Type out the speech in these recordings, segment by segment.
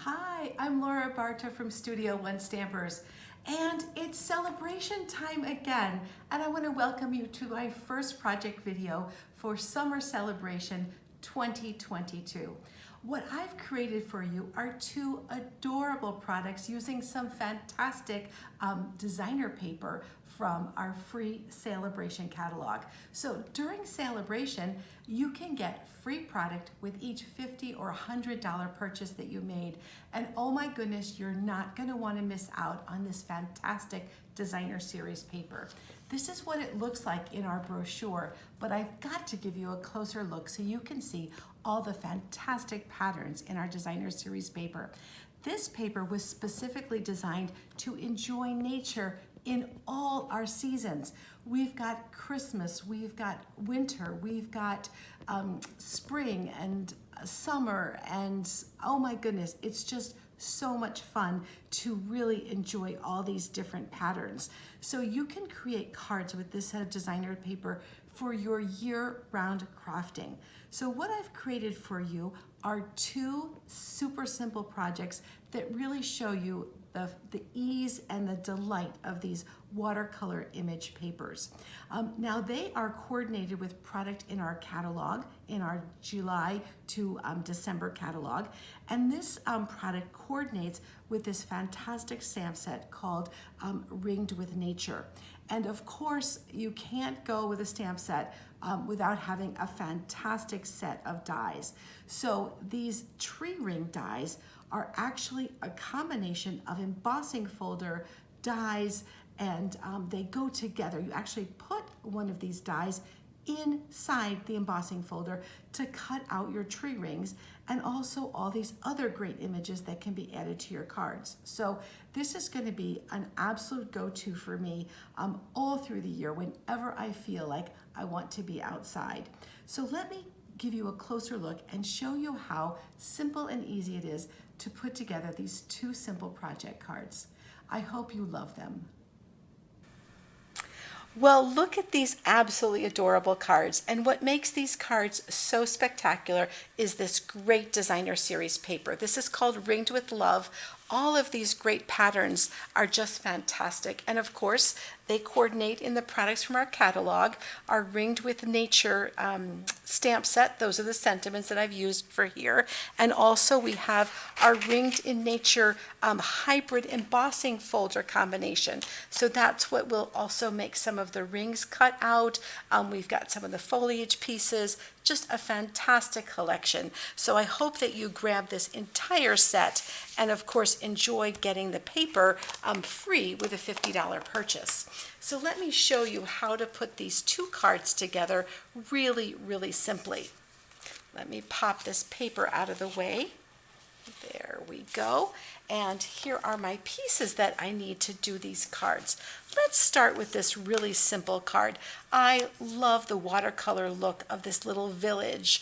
Hi, I'm Laura Barta from Studio One Stampers, and it's celebration time again, and I want to welcome you to my first project video for Summer Celebration 2022. What I've created for you are two adorable products using some fantastic designer paper from our free Sale-a-bration catalog. So during Sale-a-bration, you can get free product with each $50 or $100 purchase that you made. And oh my goodness, you're not gonna wanna miss out on this fantastic designer series paper. This is what it looks like in our brochure, but I've got to give you a closer look so you can see all the fantastic patterns in our designer series paper. This paper was specifically designed to enjoy nature in all our seasons. We've got Christmas, we've got winter, we've got spring and summer, and oh my goodness, it's just so much fun to really enjoy all these different patterns. So you can create cards with this set of designer paper for your year-round crafting. So what I've created for you are two super simple projects that really show you the ease and the delight of these watercolor image papers. Now they are coordinated with product in our catalog, in our July to December catalog, and this product coordinates with this fantastic stamp set called Ringed with Nature. And of course, you can't go with a stamp set without having a fantastic set of dies. So these tree ring dies are actually a combination of embossing folder, dies, and they go together. You actually put one of these dies inside the embossing folder to cut out your tree rings, and also all these other great images that can be added to your cards. So this is going to be an absolute go-to for me all through the year whenever I feel like I want to be outside. So let me give you a closer look and show you how simple and easy it is to put together these two simple project cards. I hope you love them. Well, look at these absolutely adorable cards. And what makes these cards so spectacular is this great designer series paper. This is called Ringed with Love. All of these great patterns are just fantastic. And of course, they coordinate in the products from our catalog. Our Ringed with Nature stamp set, those are the sentiments that I've used for here. And also we have our Ringed in Nature hybrid embossing folder combination. So that's what will also make some of the rings cut out. We've got some of the foliage pieces, just a fantastic collection. So I hope that you grab this entire set and of course enjoy getting the paper free with a $50 purchase. So let me show you how to put these two cards together really, really simply. Let me pop this paper out of the way. There we go. And here are my pieces that I need to do these cards. Let's start with this really simple card. I love the watercolor look of this little village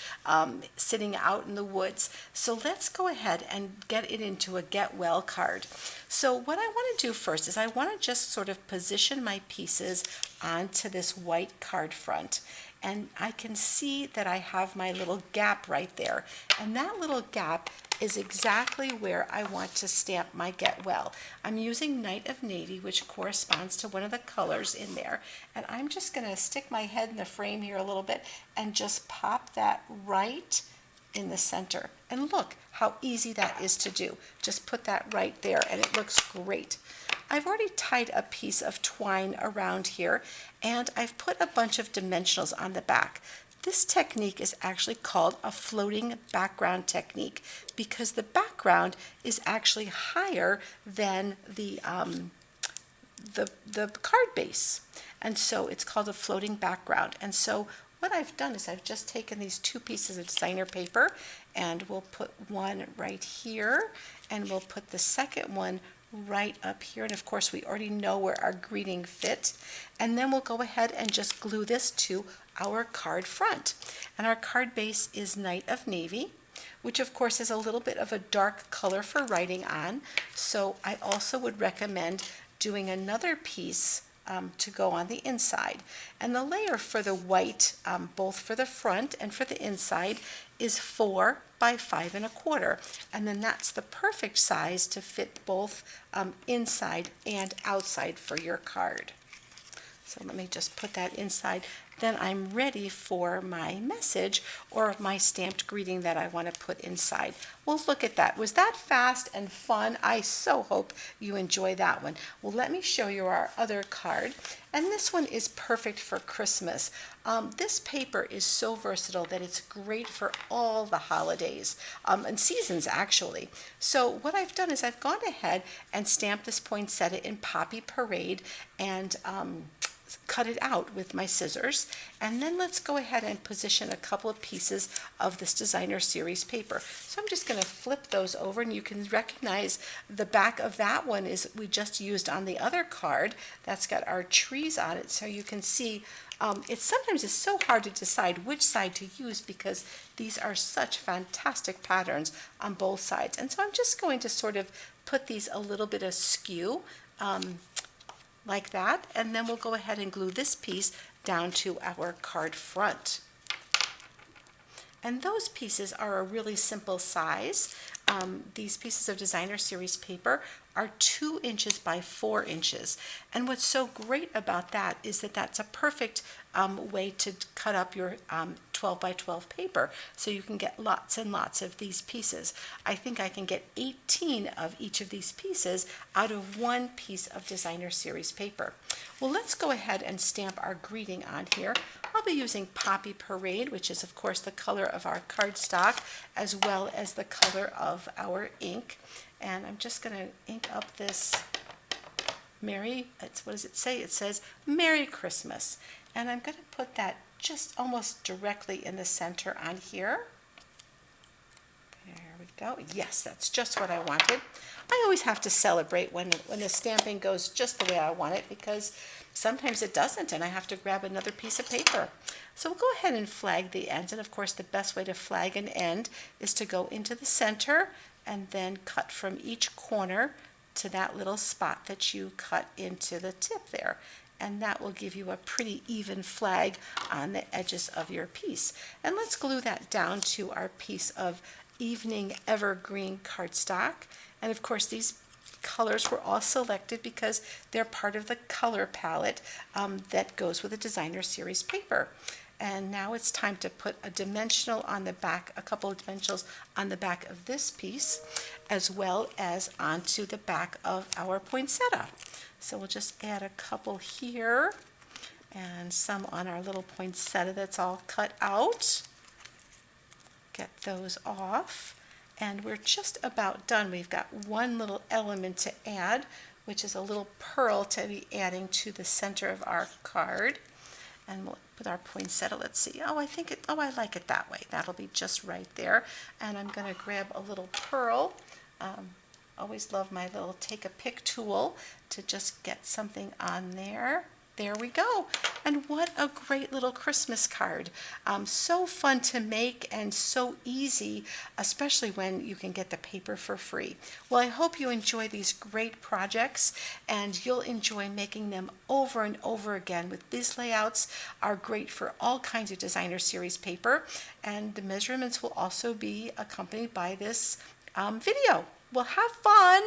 sitting out in the woods. So let's go ahead and get it into a Get Well card. So what I want to do first is I want to just sort of position my pieces onto this white card front. And I can see that I have my little gap right there. And that little gap is exactly where I want to stamp my Get Well. I'm using Night of Navy, which corresponds to one of the colors in there. And I'm just going to stick my head in the frame here a little bit and just pop that right in the center. And look how easy that is to do. Just put that right there and it looks great. I've already tied a piece of twine around here and I've put a bunch of dimensionals on the back. This technique is actually called a floating background technique because the background is actually higher than the card base. And so it's called a floating background. And so what I've done is I've just taken these two pieces of designer paper and we'll put one right here and we'll put the second one right up here, and of course we already know where our greeting fit, and then we'll go ahead and just glue this to our card front. And our card base is Night of Navy, which of course is a little bit of a dark color for writing on, so I also would recommend doing another piece to go on the inside. And the layer for the white, both for the front and for the inside, is 4 by 5 1/4. And then that's the perfect size to fit both inside and outside for your card. So let me just put that inside. Then I'm ready for my message or my stamped greeting that I want to put inside. Well, look at that. Was that fast and fun? I so hope you enjoy that one. Well, let me show you our other card. And this one is perfect for Christmas. This paper is so versatile that it's great for all the holidays and seasons, actually. So what I've done is I've gone ahead and stamped this poinsettia in Poppy Parade and cut it out with my scissors. And then let's go ahead and position a couple of pieces of this designer series paper. So I'm just going to flip those over, and you can recognize the back of that one is we just used on the other card. That's got our trees on it, so you can see sometimes it's so hard to decide which side to use because these are such fantastic patterns on both sides. And so I'm just going to sort of put these a little bit askew like that, and then we'll go ahead and glue this piece down to our card front. And those pieces are a really simple size. These pieces of designer series paper are 2 inches by 4 inches. And what's so great about that is that that's a perfect way to cut up your 12 by 12 paper, so you can get lots and lots of these pieces. I think I can get 18 of each of these pieces out of one piece of designer series paper. Well, let's go ahead and stamp our greeting on here. I'll be using Poppy Parade, which is of course the color of our cardstock, as well as the color of our ink. And I'm just going to ink up this what does it say? It says Merry Christmas. And I'm going to put that just almost directly in the center on here. There we go. Yes, that's just what I wanted. I always have to celebrate when the stamping goes just the way I want it, because sometimes it doesn't and I have to grab another piece of paper. So we'll go ahead and flag the ends, and of course the best way to flag an end is to go into the center and then cut from each corner to that little spot that you cut into the tip there. And that will give you a pretty even flag on the edges of your piece. And let's glue that down to our piece of evening evergreen cardstock. And of course these colors were all selected because they're part of the color palette that goes with a designer series paper. And now it's time to put a dimensional on the back, a couple of dimensionals on the back of this piece, as well as onto the back of our poinsettia. So we'll just add a couple here and some on our little poinsettia that's all cut out. Get those off. And we're just about done. We've got one little element to add, which is a little pearl to be adding to the center of our card. And we'll put our poinsettia, let's see. I like it that way. That'll be just right there. And I'm going to grab a little pearl. Always love my little take a pick tool to just get something on there. There we go. And what a great little Christmas card. So fun to make and so easy, especially when you can get the paper for free. Well, I hope you enjoy these great projects and you'll enjoy making them over and over again. With these layouts are great for all kinds of designer series paper, and the measurements will also be accompanied by this video. Well, have fun.